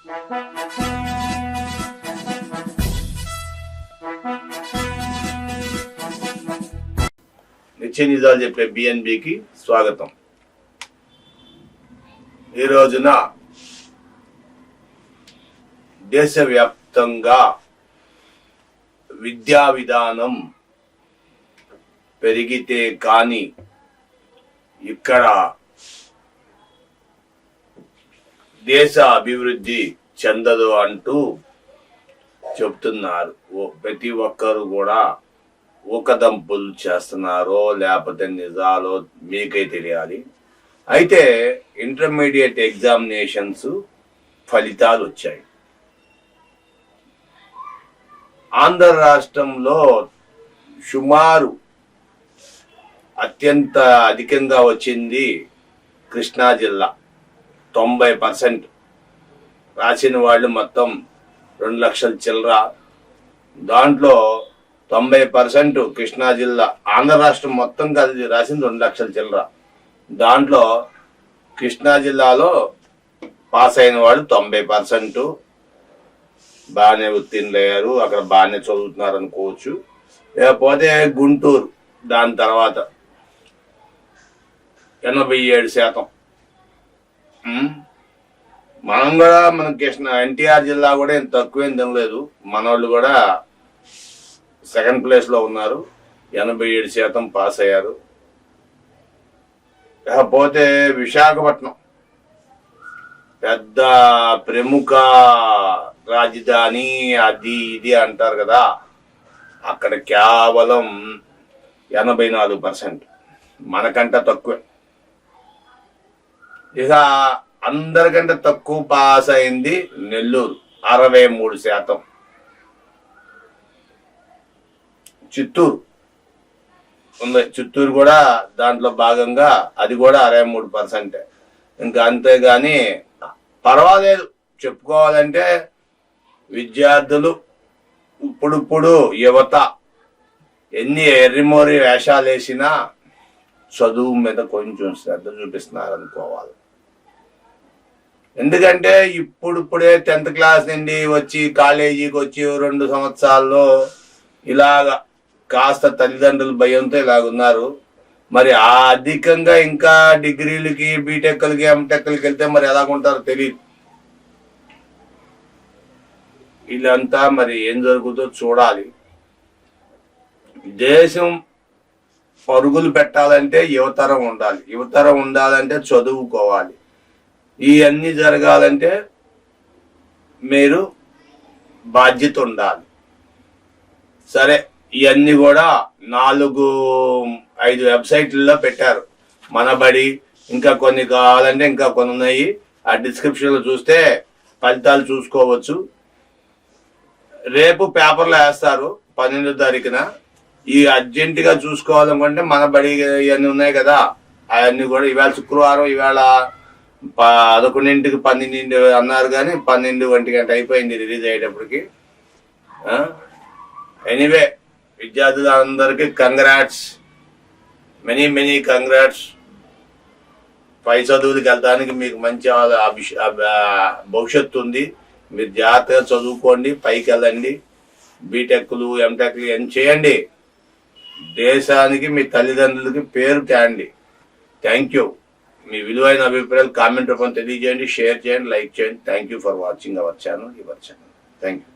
నిత్య నిజాలు చెప్పే బిఎన్బికి స్వాగతం. ఈ రోజున దేశవ్యాప్తంగా విద్యా విధానం పెరిగితే కానీ ఇక్కడ దేశ అభివృద్ధి చెందదు అంటూ చెప్తున్నారు. ప్రతి ఒక్కరు కూడా ఊకదంపులు చేస్తున్నారో లేకపోతే నిజాలో మీకై తెలియాలి. అయితే ఇంటర్మీడియట్ ఎగ్జామినేషన్స్ ఫలితాలు వచ్చాయి. ఆంధ్ర రాష్ట్రంలో సుమారు అత్యంత అధికంగా వచ్చింది కృష్ణా జిల్లా. 90% రాసిన వాళ్ళు మొత్తం 2 లక్షల చిల్లర. దాంట్లో 90% కృష్ణా జిల్లా. ఆంధ్ర రాష్ట్రం మొత్తం కలిసి రాసింది 2 లక్షల చిల్లర. దాంట్లో కృష్ణా జిల్లాలో పాస్ అయిన వాళ్ళు 90% బాగానే ఉత్తీర్ణులయ్యారు. అక్కడ బాగానే చదువుతున్నారు అనుకోవచ్చు. లేకపోతే గుంటూరు దాని తర్వాత 87%. మనం కూడా మన ఎన్టీఆర్ జిల్లా కూడా ఏం తక్కువేం తినలేదు. మనోళ్ళు కూడా సెకండ్ ప్లేస్ లో ఉన్నారు. 87% పాస్ అయ్యారు. లేకపోతే విశాఖపట్నం పెద్ద ప్రముఖ రాజధాని, అది ఇది అంటారు కదా, అక్కడ కేవలం 84%. మనకంటే తక్కువే. ఇక అందరికంటే తక్కువ పాస్ అయింది నెల్లూరు, 63%. చిత్తూరు ఉంది. చిత్తూరు కూడా దాంట్లో భాగంగా, అది కూడా 63%. ఇంకా అంతేగాని పర్వాలేదు. చెప్పుకోవాలంటే విద్యార్థులు ఇప్పుడు యువత ఎన్ని ఎర్రిమోరి వేషాలు వేసినా చదువు మీద కొంచెం శ్రద్ధ చూపిస్తున్నారు అనుకోవాలి. ఎందుకంటే ఇప్పుడే 10th క్లాస్ నుండి వచ్చి కాలేజీకి వచ్చి 2 సంవత్సరాల్లో ఇలాగా కాస్త తల్లిదండ్రుల భయంతో ఇలాగున్నారు. మరి అధికంగా ఇంకా డిగ్రీలకి, బీటెక్లకి, ఎంటెక్లకి వెళ్తే మరి ఎలాగుంటారో తెలియదు. వీళ్ళంతా మరి ఏం జరుగుతుందో చూడాలి. దేశం పరుగులు పెట్టాలంటే యువతరం ఉండాలి. యువతరం ఉండాలంటే చదువుకోవాలి. ఇవన్నీ జరగాలంటే మీరు బాధ్యత ఉండాలి. సరే, ఇవన్నీ కూడా 4-5 వెబ్సైట్లలో పెట్టారు. మనబడి, ఇంకా కొన్ని కావాలంటే ఇంకా కొన్ని ఉన్నాయి. ఆ డిస్క్రిప్షన్లో చూస్తే ఫలితాలు చూసుకోవచ్చు. రేపు పేపర్లో వేస్తారు 12వ తారీఖున. ఈ అర్జెంటుగా చూసుకోవాలనుకుంటే మన బడి ఇవన్నీ ఉన్నాయి కదా, అవన్నీ కూడా ఇవాళ శుక్రవారం, ఇవాళ 11ంటికి 12 అన్నారు కానీ 12 గంట అయిపోయింది రిలీజ్ అయ్యేటప్పటికి. ఎనీవే, విద్యార్థులందరికీ కంగ్రాట్స్, మెనీ కంగ్రాట్స్. పై చదువులకు వెళ్ళడానికి మీకు మంచి భవిష్యత్తు ఉంది. మీరు జాగ్రత్తగా చదువుకోండి, పైకి వెళ్ళండి. బీటెక్లు, ఎంటెక్లు ఏం చేయండి. దేశానికి, మీ తల్లిదండ్రులకి పేరు తేండి. Thank you. మీ విలువైన అభిప్రాయాలు కామెంట్ రూపంలో తెలియజేయండి, షేర్ చేయండి, లైక్ చేయండి. Thank you for watching our channel. Thank you.